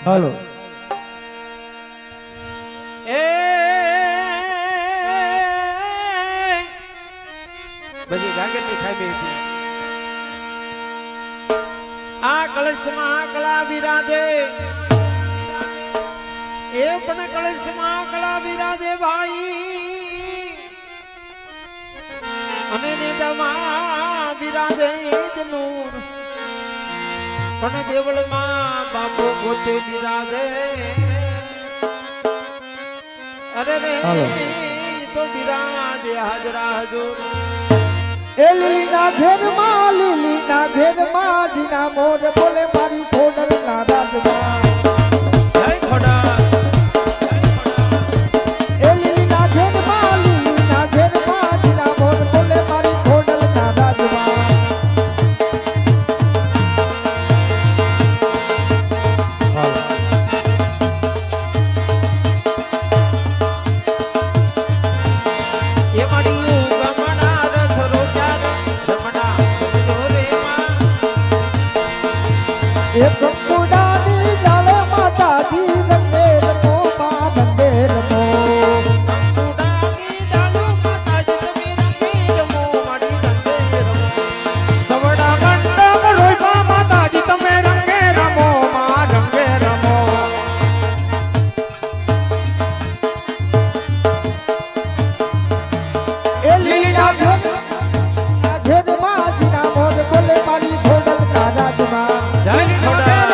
હાલો એ બધી ગાંગેટની ખાઈ ગઈ આ કળશમાં કળા વિરાજે એ પણ કળશમાં કળા વિરાજે ભાઈ અને નેદામાં વિરાજે નૂર પણ દેવળમાં બાપો પોતે વિરાજે અરે રે તો વિરાજે હાજરા હજુર એ લીલીના ઘેરમાં જીના મોર બોલે મારી ખોડલ ના રાજમાં જય ખોડા એ લીલીના ઘેરમાં જીના મોર બોલે મારી ખોડલ ના રાજમાં એ મળ્યું ગમણા રથ રોજા રમણા જોરેમાં એ કંકુડાની જાળે માતાજી રંગે રમો માં રંગે રમો ઉડાની ડાલો માતાજી તમે રંગે રમો માડી રંગે રમો સવડા મંડપ રોઈમાં માતાજી તમે રંગે રમો માં રંગે રમો એ લીલા ઘેરમાં જીના મોર બોલે મારી ખોડલ ના રાજમાં જય ખોડા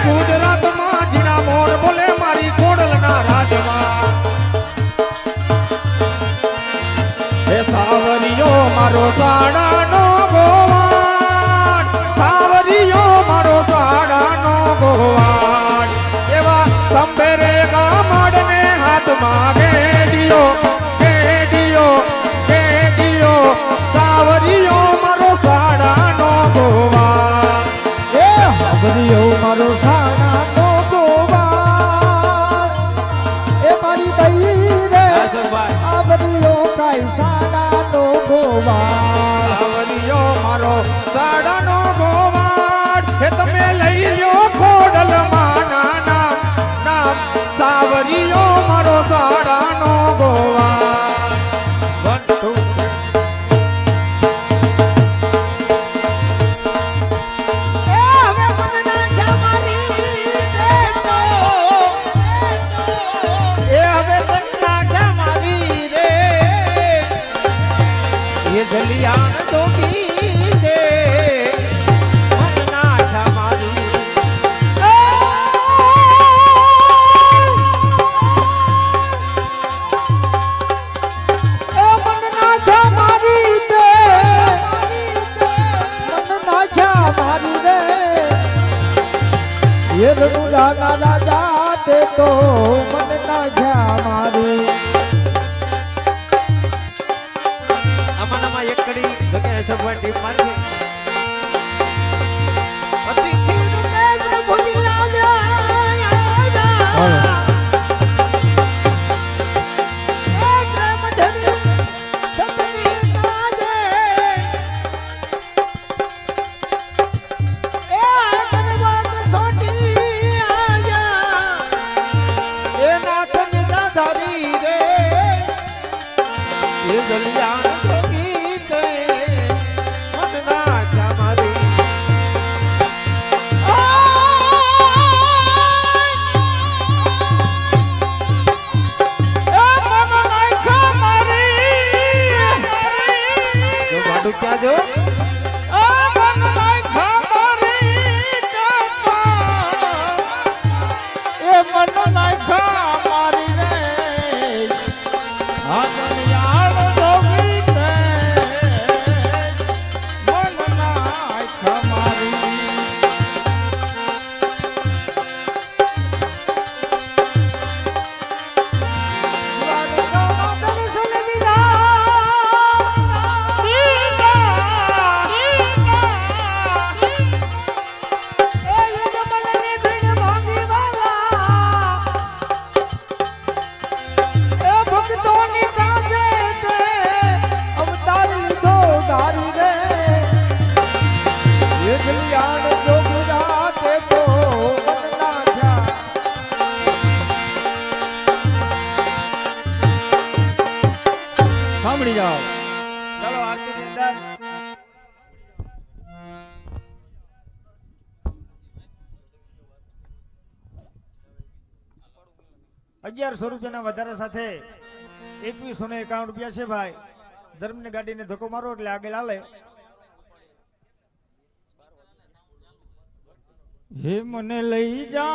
ગુજરાતમાં જીના મોર બોલે મારી ખોડલ ના રાજમાં હે સાવરિયો મારો સાડાનો ગોવાણ સાવરિયો મારો સાડાનો ગોવાણ એવા સંભેરે ગામડને હાથમાં ગેડિયો સાવરિયો મારો સાડાનો ગોવાણ એ સાવરિયો મારો સાડાનો ગોવાણ એ મારી દઈ રે રાજભાઈ આવરિયો કાઈ સાડાનો ગોવાણ આવરિયો મારો સાડાનો ગોવાણ હે તમે લઈ લ્યો ખોડલ માના નામ સાવરિયો મારો સાડાનો ગોવાણ 1 2 એ હવે તન્ના જમાવી રે એ જલિયાન જોગી છે મનના જમાવી ये रघुरा नाला जाते तो मन ना जा मारी અમારામાં એકડી જગ્યાએ સગવડ ટીમ મારી અતિથિ રૂપે ભૂલી આવ્યા ક્યાં જો 1100 રૂપિયાના વધારા સાથે 2151 રૂપિયા છે ભાઈ. ધર્મની ગાડીને ધક્કો મારો એટલે આગળ હાલે. હે મને લઈ જા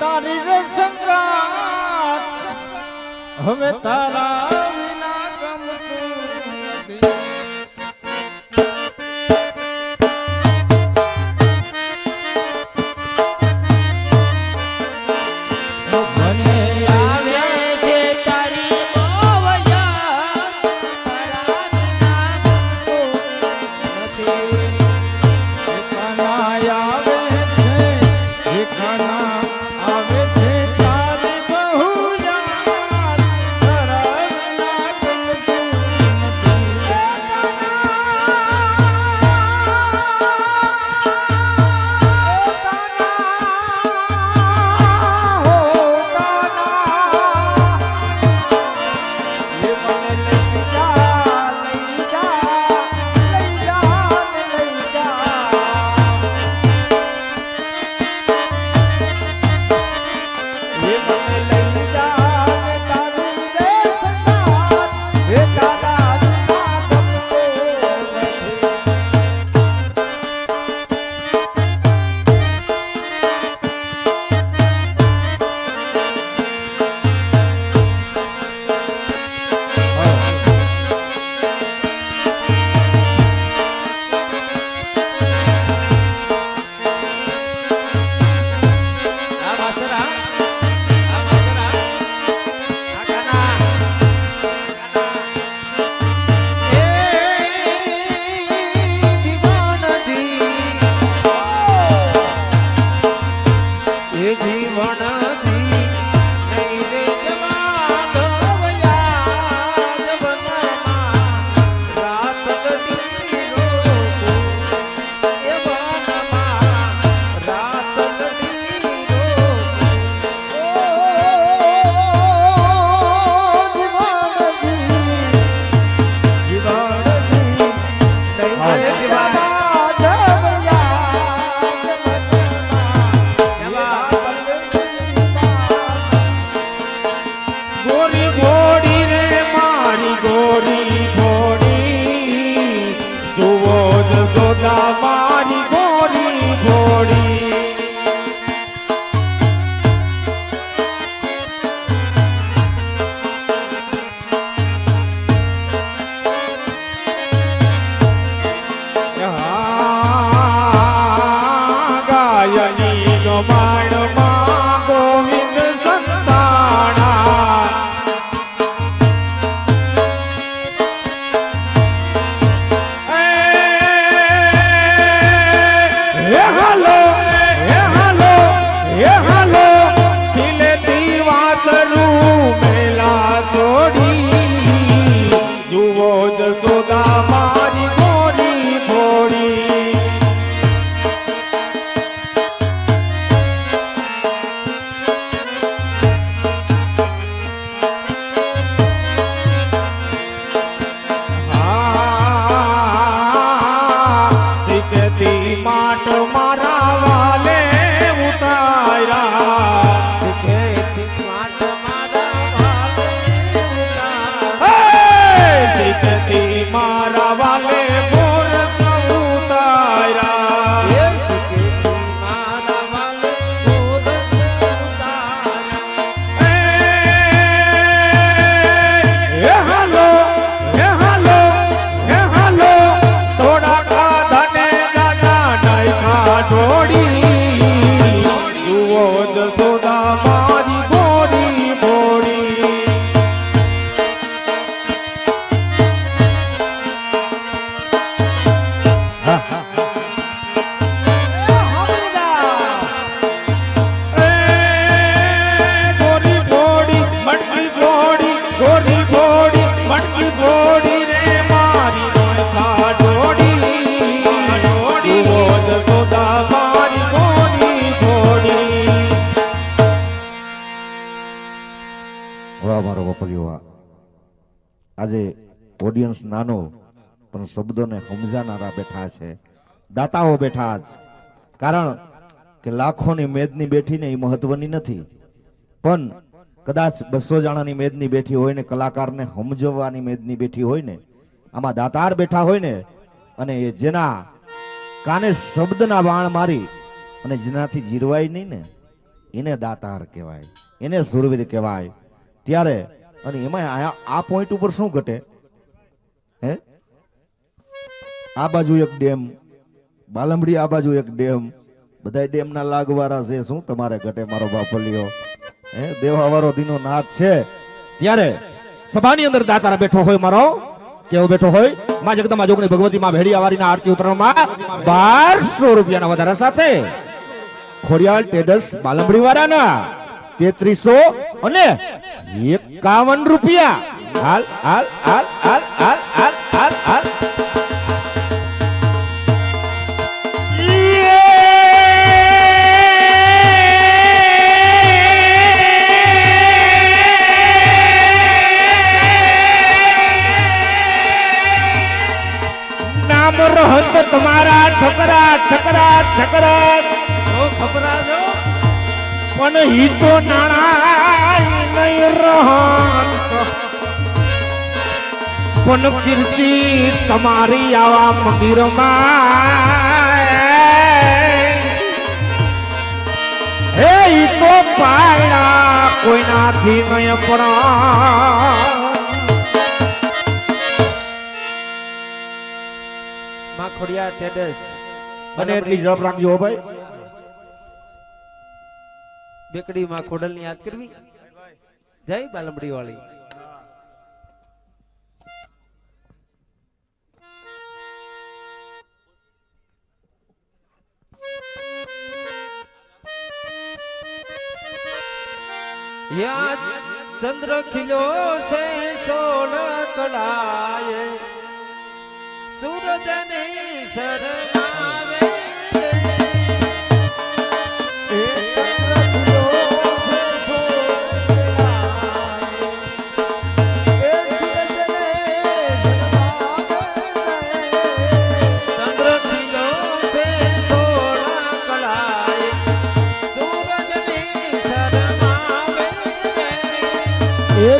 તારી રે સંગાત હવે તારા વિના ગમતું નથી. મને આવે છે તારી બહુ યાદ તારા વિના ગમતું નથી. એકાના આવે છે એકાના આવે છે તારી બહુ યાદ તારા વિના ગમતું આજે ઓડિયન્સ નાનો પણ શબ્દોને સમજાનારા બેઠા છે, દાતાઓ બેઠા છે. કારણ કે લાખોની મેદની બેઠી ને એ મહત્વની નથી, પણ કદાચ 200 જણાની મેદની બેઠી હોય ને કલાકારને સમજવાની મેદની બેઠી હોય ને, આમાં દાતાર બેઠા હોય ને, અને એ જેના કાને શબ્દના બાણ મારી અને જેનાથી જીરવાય નહીં ને એને દાતાર કહેવાય, એને સુરવીર કહેવાય. ત્યારે અને એમાં આ પોઈન્ટ ઉપર શું ઘટે, હે આ બાજુ એક ડેમ, બાલમડી આ બાજુ એક ડેમ, બધા ડેમના લાગવાળા છે, શું તમારે ઘટે મારો બાપલિયો? હે દેવાવાળો દીનો નાથ છે. ત્યારે સભાની અંદર દાતાર બેઠો હોય, મારો કેવો બેઠો હોય, માં જગદંબા જોગણી ભગવતી માં ભેડિયાવાળીના આરતી ઉતરવામાં 1200 રૂપિયાના વધારા સાથે ખોડિયાલ ટ્રેડર્સ બાલમડી વાળાના 3351 રૂપિયા. હાલ હાલ હાલ હાલ હાલ હાલ હાલ હાલ. નામ રહત તમારા ઠકરા ઠકરા ઠકરા ખબરા જો પણ હી તો નાણા નહીં રહન, પણ કીર્તિ તમારી આવા મંદિરમાં હે ઈ તો પાયડા કોઈનાથી નહીં પણ. માં ખોડિયાર ટ્રેડર્સ અને એટલી ઝડપ રાખજો ભાઈ. બેકડી માં ખોડલ ની યાદ કરવી. જય બાલમડી વાળી. યા ચંદ્ર ખિલ્યો છે 16 કળાએ, સૂરજ ને શરણાવે.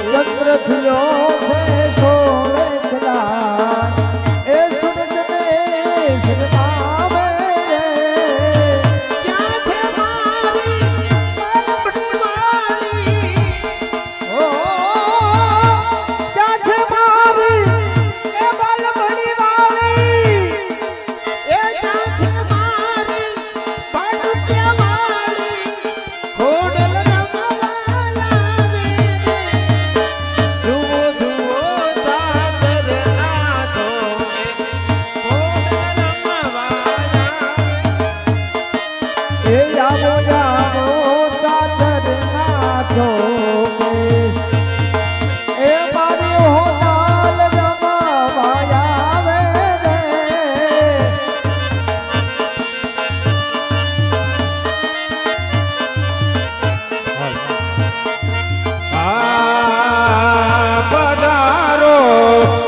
ચંદ્ર ખિલ્યો છે 16 કળા, એ સૂરજને શરમાવે. ક્યાં છે મારી બાલમડી વાળી? ઓ ક્યાં છે મારી એ બાલમડી વાળી? એ ક્યાં છે મારી પાટુત્યા વાળી? ખોડલ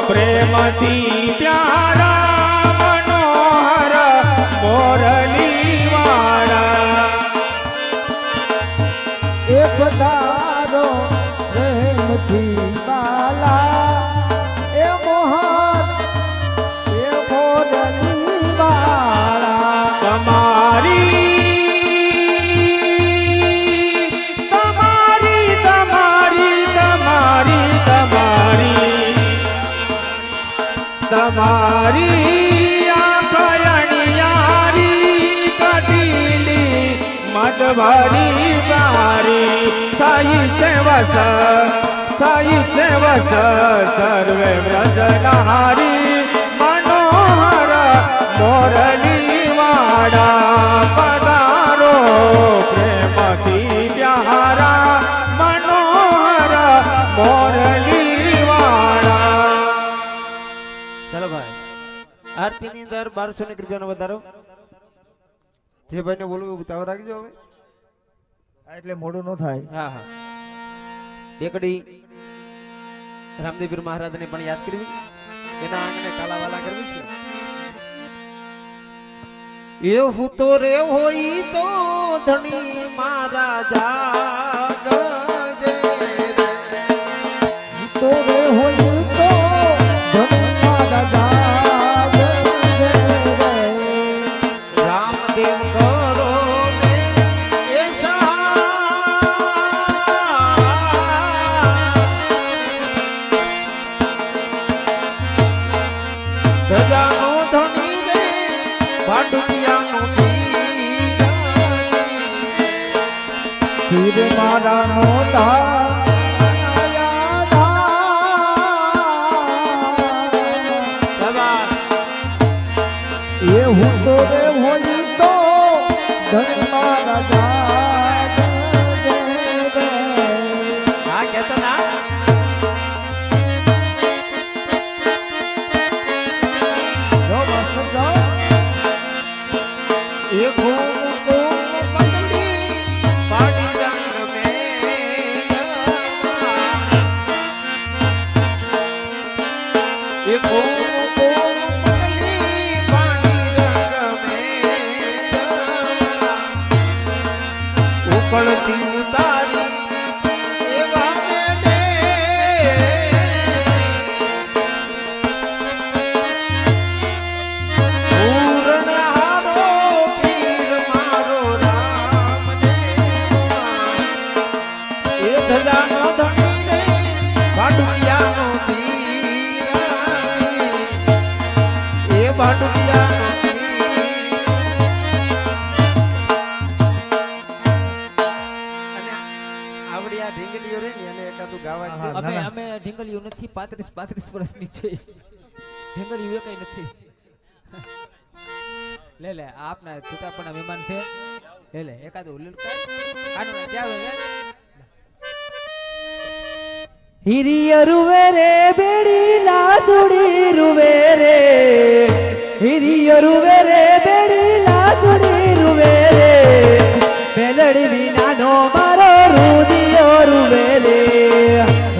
પ્રેમથી પ્યારા મનોહર મોરલી વાળા એ પધારો પ્રેમથી બાલા, એ મોહન એ મોરલી વાળા. તમારી આખયણિયારી કટીલી મદભરી બારી થઈ છે વસ સર્વે વ્રજનારી મનોહર મોરલી વાળા. પધારો પ્રેમથી પ્યારા મનોહર મોરલી વાળા. ચાલો ભાઈ, આરતી ની અંદર 1200 રૂપિયાનો વધારો. જે ભાઈ ને બોલવું ઉતાવળ રાખજો હવે, એટલે મોડું ન થાય. હા હા. બેકડી રામદેવપીર મહારાજ ને પણ યાદ કરવી, એના આંગણે કાલાવાલા કરવી છે. એવું તો રે હોય તો ધણી મારા જાગજે તો રે હોય તો ધણી મારા જાગજે રે. રામદેવ કરો ને એ ધજાનો ધણી રે ભાડુતિયાનો પીર મારા નો એ હું તો રે હોય તો ધણી મારા જાગજે રે. હા કેતો ના જો મસ્ત જો એ ઘૂમ ઘૂમ પતલી પાડી રંગ મે એ ઘૂમ ઘૂમ પતલી પાડી રંગ મે ઉકળતી ઉતારી એવા મેડે પૂર્ણહારો પીર મારો રામ એ ધજાનો ધણી રે ભાડુતિયાનો પીર એ ભાડુતિયાનો અને આવડી આ ઢીંગલીઓ રે ને એને એકાદું ગાવા હા, દે. ના, ના. અમે ઢીંગલીઓ નથી 35 વર્ષની છે ઢીંગલીઓ કઈ નથી લે લે આપના છૂટાપણા મહેમાન છે લે લે એકાદું ઉલ્લું કર આનું જાવ લે ಹಿರಿಯ ರುವೆರೆ ಬೆಡಿಲ ಸುಡಿ ರುವೆರೆ ಹಿರಿಯ ರುವೆರೆ ಬೆಡಿಲ ಸುಡಿ ರುವೆರೆ ಬೆಲಡಿ ವಿನಾನೋ ಮಾರೋ ರುದಿಯೋ ರುವೆರೆ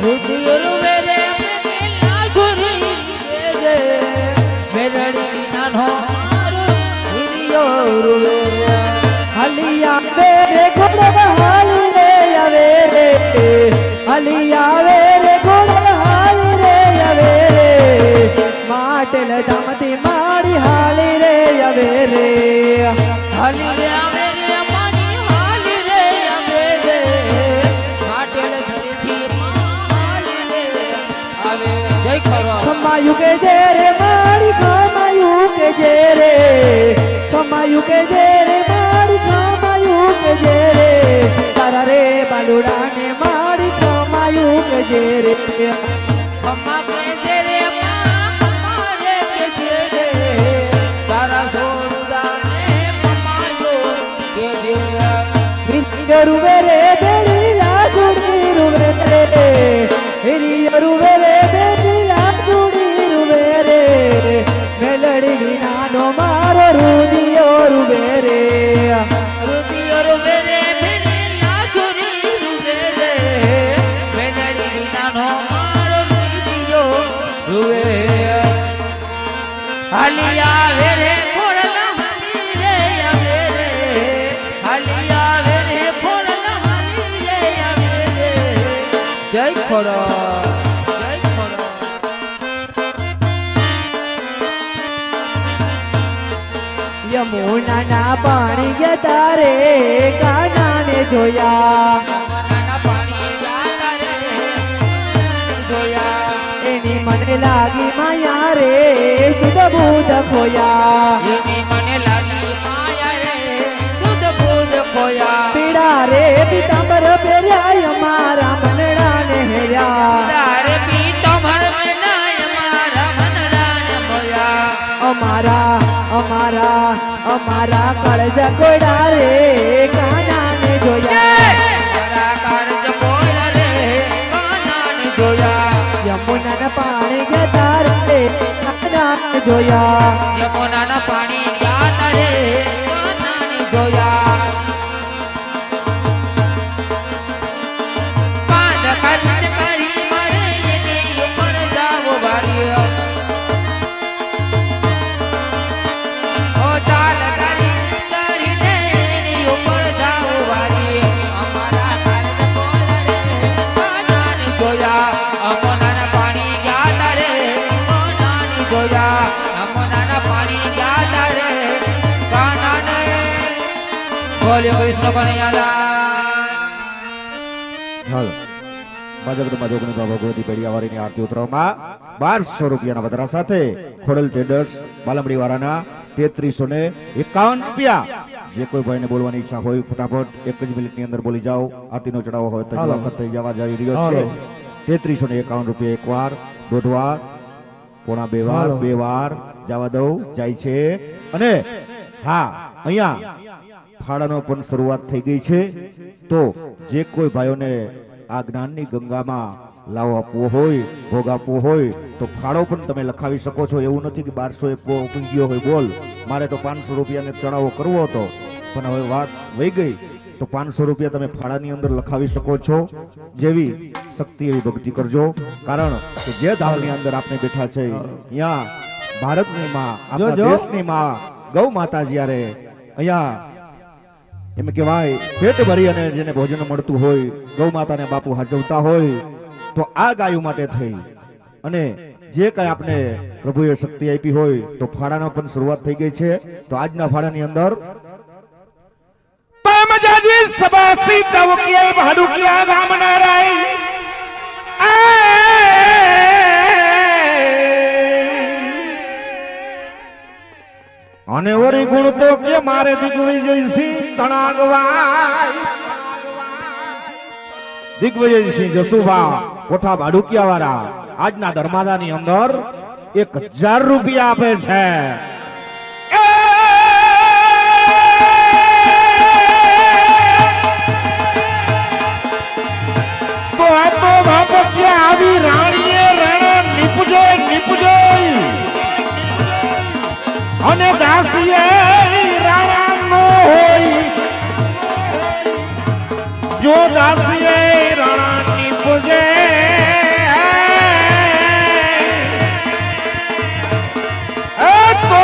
રુધિર વેરે મેલા સુરી વેરે મેલડી નાનો ಹಿರಿಯೋ ರುವೆರೆ ಅಲಿಯ ಬೇರೆ ಗೊಡವ ಹಾಲಿರೆ ಅವೇರೆ ಅಲಿಯ ಬೇರೆ ಗೊಡವ ಹಾಲಿರೆ ಅವೇರೆ ಮಾಟೆಲ ದಮತಿ ಮಾಡಿ ಹಾಲಿರೆ ಅವೇರೆ હાલી રે આવે રે અમારી હાલી રે આવે રે માટેલ ધરીથી હાલી રે આવે જય ખરો ખમાયું કે જે રે મારી ખમાયું કે જે રે ખમાયું કે જે રે મારી ખમાયું કે જે રે તારા રે બાલુડાને મારી ખમાયું કે જે રે ખમ્મા કે જે રે ખમ્મા રે કે જે રે તારા સોરુદાને ખમ્માયો કે જે ಹಿರಿಯರು ಬೇರೆ ಬೆಳಿಲ ಸುಡಿರು ಬೇರೆ ಹಿರಿಯರು ಬೇರೆ ಬೆಳಿಲ ಸುಡಿರು ಬೇರೆ ಮೆಲಡಿ ವಿನಾನೋ ಮಾರೋ ರುದಿಯೋರು ಬೇರೆ રુધિર વેરે મેલા સુરી વેરે મેલડી વિનાનો મારો રુધિયો રૂવે હાલિયા વેરે ખોરલા હાલી રે આવે રે હાલિયા વેરે ખોરલા હાલી રે આવે રે જય ખોરો જય ખોરો યમુનાના પાણી ગયા રે કાનાને જોયા મનના પાણી જાતા રે જોયા એની મને લાગી માયા રે સુધ બુધ ખોયા એની મને લાગી માયા રે સુધ બુધ ખોયા પીડા રે પીતાંબર પહેર્યા અમારા મનડાને હેર્યા તારે પીતમર મેનાય મારા મનડાને મોયા અમારા અમારા અમારા કળજ કોડા રે કાનાને જોયા તારા કારજ કોયા રે કાનાને જોયા યમુનાના પાણી ગયા રે કાનાને જોયા યમુનાના પાણી જાતા રે કાનાને જોયા પાંદ કાચ કરી મારે એની ઉપર જાવો વાર્યો ઓ ચાલ કરી બોલ્યો કૃષ્ણ કનૈયા હાલો ભાજપમાં જોગણી ભગવતી પેડિયાવાળીની આરતી ઉતરવામાં 1200 રૂપિયાના વધારા સાથે ખોડલ ટ્રેડર્સ બાલમડી વાળાના 3351 રૂપિયા. જે કોઈ ભાઈને બોલવાની ઈચ્છા હોય ફટાફટ એક જ મિનિટની અંદર બોલી જાઓ. આરતીનો ચડાવો હોય તો વખત થઈ જવા જઈ રહ્યો છે. 3351 રૂપિયા એકવાર, દોઢ વાર, પોણા બે વાર જવા દઉં જાય છે. અને હા અહીંયા ફાળાનો પણ શરૂઆત થઈ ગઈ છે. તો જે કોઈ ભાઈઓને આ જ્ઞાનની ગંગામાં લાવો આપવો હોય, ભોગ આપવો હોય તો ફાળો પણ તમે લખાવી શકો છો. એવું નથી કે 1200 ઉપી ગયો હોય બોલ મારે તો 500 રૂપિયાને ચડાવો કરવો હતો, પણ હવે વાત વહી ગઈ તો 500 રૂપિયા તમે ફાળાની અંદર લખાવી શકો છો. જેવી શક્તિ એવી ભક્તિ કરજો. કારણ કે જે ધામની અંદર આપણે બેઠા છે અહીંયા ભારતની માં, આપણા દેશની માં ગૌ માતા જ્યારે અહીંયા એમ કહેવાય પેટ ભરી અને જેને ભોજન મળતું હોય ગૌ માતાને બાપુ હાજવતા હોય તો આ ગાયો માટે થઈ અને જે કઈ આપણે પ્રભુએ શક્તિ આપી હોય તો ફાળાનો પણ શરૂઆત થઈ ગઈ છે. તો આજના ફાળાની અંદર મજાજી સબાસી તવકિયા ભાડુકિયા ગામ નારાય અને વરી ગુણ તો કે મારે દિગ્વિજયસિંહ તણાગવાય, દિગ્વિજયસિંહ જસુભા કોઠા ભાડુકિયા વાળા આજના ધર્માદાની અંદર 1000 રૂપિયા આપે છે. તો આ તો ભાપકિયા આવી રાણીએ રાણા નીપજો નીપજો અને દાસીએ રાણા નો હોય, જો દાસીએ રાણા નીપજે તો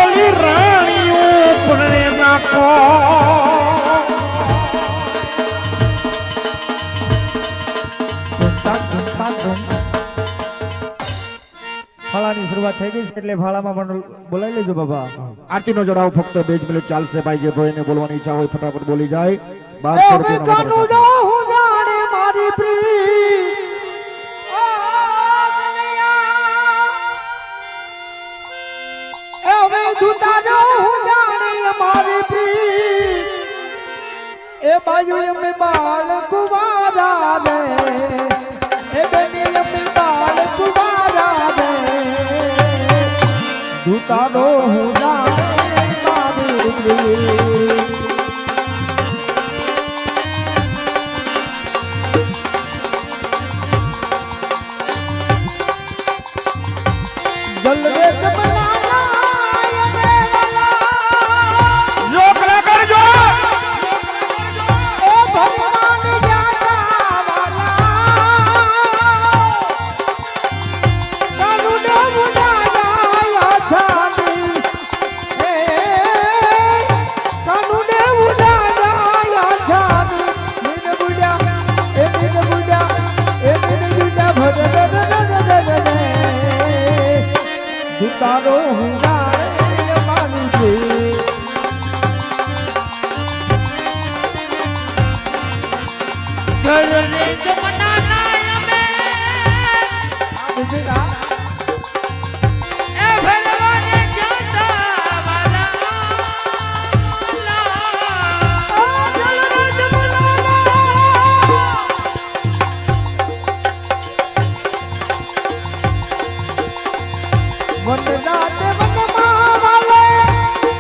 ઓલી રાણીઓ પરણે નાખો. ફાળાની શરૂઆત થઈ ગઈ છે એટલે ફાળામાં પણ બોલાવી લેજો બાબા. આરતીનો જોડાવ ફક્ત 2 જ મિનિટ ચાલશે. ભાઈ જે ભાઈને બોલવાની ઈચ્છા હોય ફટાફટ બોલી જાય. એ મે કાનુડો હું જાણે મારી પ્રીત ઓ કનૈયા, એ મે દુતાનો હું જાણે મારી પ્રીત, એ બાજુ એમે બાળ કુવારા રે, એ બેની એમે બાળ કુવારા રે, દુતાનો હું જાણે મારી પ્રીત. जलवे લોકલા કરજો ओ भगवान जाना वाला कानून उड़ाया छानी, ए कानून उड़ाया छानी, मीन बुढ़ा ए मीन बुढ़ा ए मीन बुढ़ा भगवान दुतारो हूँ गाने मानी थी. ઘરને જમના નાયમે એ ભગવાને જાતા વાલા वंदनाते वंदमा वाले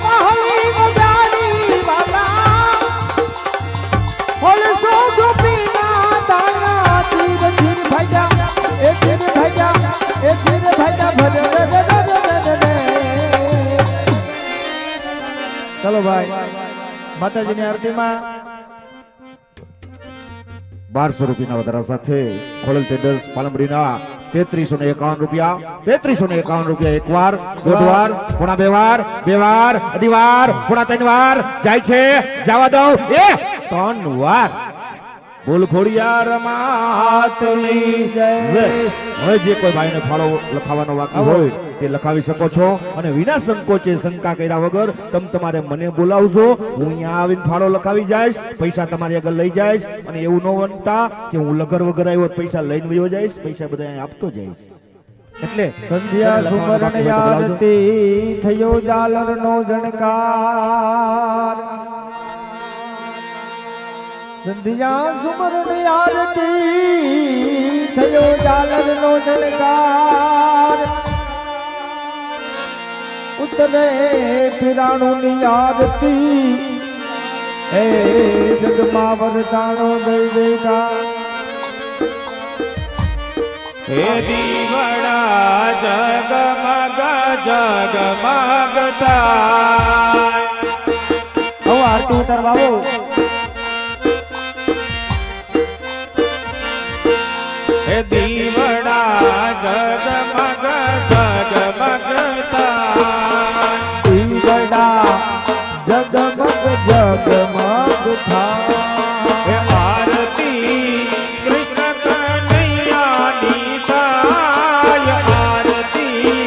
महली मजारी वाला होल सो गोपीना दाना तीर तीर भैया ए तीर भैया ए तीर भैया भर चलो भाई माताजीની આરતીમાં 1200 રૂપિયાના વધારા સાથે ખોડલ ટ્રેડર્સ પાલમડીના 3351 રૂપિયા, 3351 રૂપિયા એકવાર, દોઢ વાર, પોણા બે વાર, અઢી વાર, પોણા 3 વાર જાય છે. જવા દઉં એ 3 વાર બોલ ખોડિયાર માતની જય. હવે જે કોઈ ભાઈને ફાળો લખાવવાનો બાકી હોય તે લખાવી શકો છો અને વિના સંકોચે શંકા કર્યા વગર તમારે મને બોલાવજો. હું અહીંયા આવીને ફાળો લખાવી જઈશ, પૈસા તમારી આગળ લઈ જઈશ અને એવું ન બનતા કે હું લગર વગર આવ્યો પૈસા લઈને વયો જઈશ, પૈસા બધા અહીંયા આપતો જઈશ. એટલે સંધ્યા સુમરણ આરતી થયો જાલર નો જણકાર. સંધ્યા સુમરણ આરતી થયો જાલર નો જણકાર. ઉતરે પીરાણું ની આરતી હે જગમાં વરદાણો દઈ દેતા. હે દીવડા જગમગ જગમગ થાય. હવે આરતી ઉતારવા આવો. હે દીવડા જગમગ જગમગ થાય. દીવડા જગમગ જગમગ થાય. હે આરતી કૃષ્ણ કનૈયાની થાય. આરતી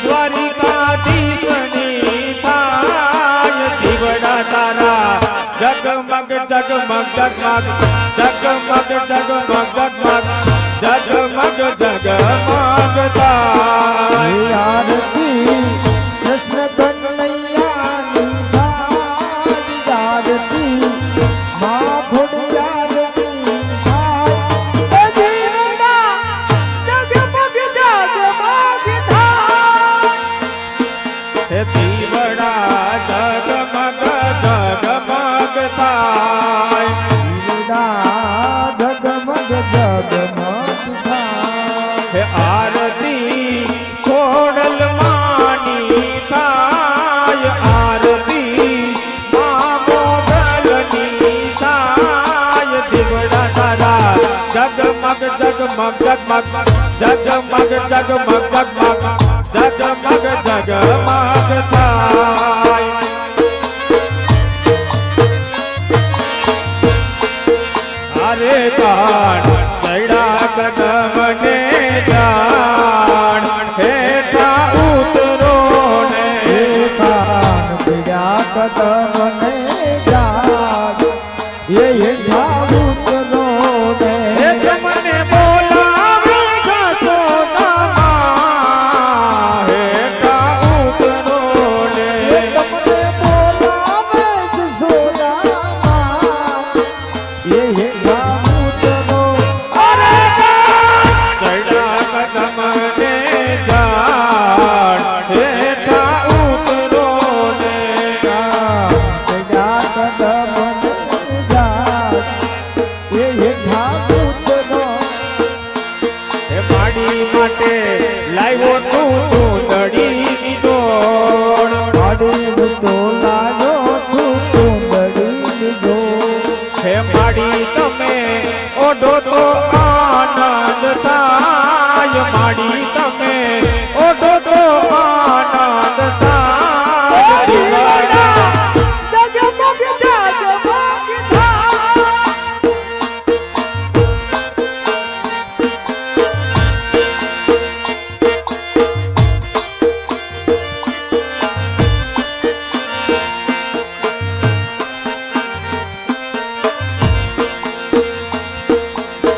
દ્વારિકાધીશની થાય. દીવડા તારા જગમગ જગમગ જગમગ જગમગ જગમગ જગમગ જગમગ જગમગ થાય. આરતી કૃષ્ણ કનૈયાની થાય. આરતી મા ખોડિયારની થાય. એ દીવડા જગમગ જગમગ થાય. હે દીવડા જગમગ જગમગ થાય. દીવડા જગમગ જગમગ થાય. હે આરતી ખોડલ માની થાય. આરતી મા મોગલની થાય. દીવડા તારા જગમગ જગમગ જગમગ જગમગ જગમગ જગમગ જગમગ જગમગ થાય. અરે કાન ચડા કદમને જાણ હેઠા ઉતરો ને કાન પીડા કદમને જાગ. એ ઉતરો ને એક મને બોલાવે ઘસો તમા હેઠા ઉતરો ને તમને બોલાવે જ સોનામાં. એ ઉતરો અરે કાન ચડા કદમને જાણ હેઠા ઉતરો ને પીડા કદમને જાગ. એ ઉતરો હે માડી માટે લાવ્યો તું ચૂંદડીની દોડ. માડી તો લાગ્યો છું ચૂંદડીની જોડ. હે માડી તમે ઓઢો તો આનંદ થાય. માડી તમે ઓઢો તો આનંદ થાય. દીવડા જગમગ જગમગ થાય.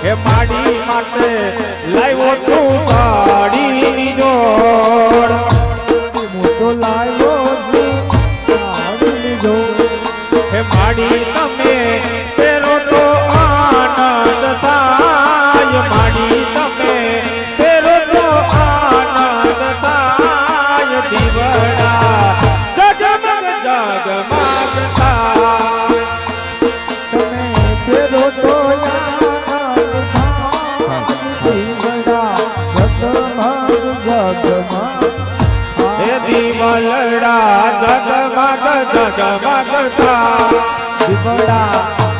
હે માડી માટે લાવ્યો તું સાડીની જોડ. હું તો લાવ્યો છું સાડીની જોડ. હે માડી તમે પહેરો તો આનંદ થાય. માડી તમે પહેરો તો આનંદ થાય. દીવડા જગમગ જગમગ થાય. તમે ફેરો તો આનંદ થાય. દીવડા જગમગ જગમગ હે દીવલડા જગમગ જગમગ થાય. દીવડા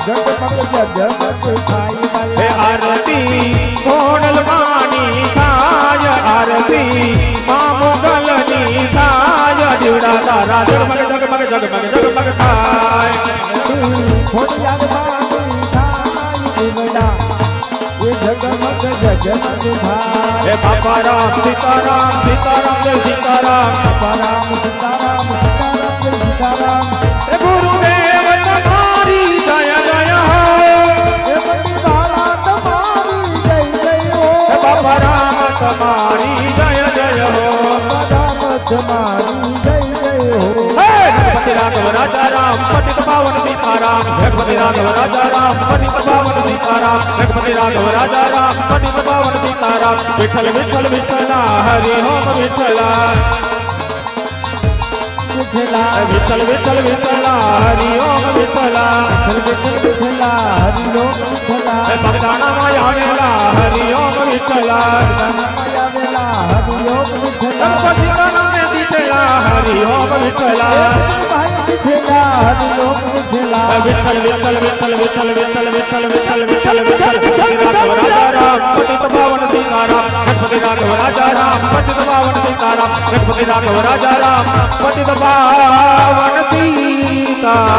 જગમગ જગમગ થાય. હે આરતી કોણલ માની થાય. આરતી મા મોગલની થાય. દીવડા તારા જગમગ જગમગ જગમગ જગમગ થાય. ખોડિયાર માની થાય. જગમગ જગમગ થાય હે બાપા રામ સીતારામ સીતારામ જય સીતારામ સીતારામ સીતારામ સીતારામ જય સીતારામ હે ગુરુદેવ તમારી જય જય હો હે પતિ બાળા તમારી જય જય હો હે બાપા રામ તમારી જય જય હો રામ તમારી જય જય હો ગણપતિ રાઘવ રાજા રામ પતિત પાવન સીતારામ ગણપતિ રાઘવ રાજા રામ પતિત પાવન સીતારામ ગણપતિ રાઘવ રાજા રામ પતિત પાવન સીતારામ વિઠ્ઠલ વિઠ્ઠલ વિઠ્ઠલા હરિ ઓમ વિઠ્ઠલા વિઠ્ઠલા વિઠ્ઠલ વિઠ્ઠલ વિઠ્ઠલા હરિ ઓમ વિઠ્ઠલા વિઠ્ઠલ વિઠ્ઠલા હરિ ઓમ વિઠ્ઠલા ભક્તાણામાં આવેલા હરિ ઓમ વિઠ્ઠલા નામયા વેલા હરિ ઓમ વિઠ્ઠલા ગણપતિ નામે દીઠેલા હરિ ઓમ વિઠ્ઠલા ભાઈ વિઠ્ઠલા હરિ ઓમ વિઠ્ઠલા વિઠ્ઠલ વિઠ્ઠલ વિઠ્ઠલ વિઠ્ઠલ વિઠ્ઠલ વિઠ્ઠલ વિઠ્ઠલ વિઠ્ઠલ વિઠ્ઠલ ગણપતિ રાઘવ રાજા રામ પતિત પાવન સીતારામ ગણપતિ રાઘવ રાજા રામ પતિત પાવન સીતારામ ગણપતિ રાઘવ રાજા રામ પતિત પાવન સીતારામ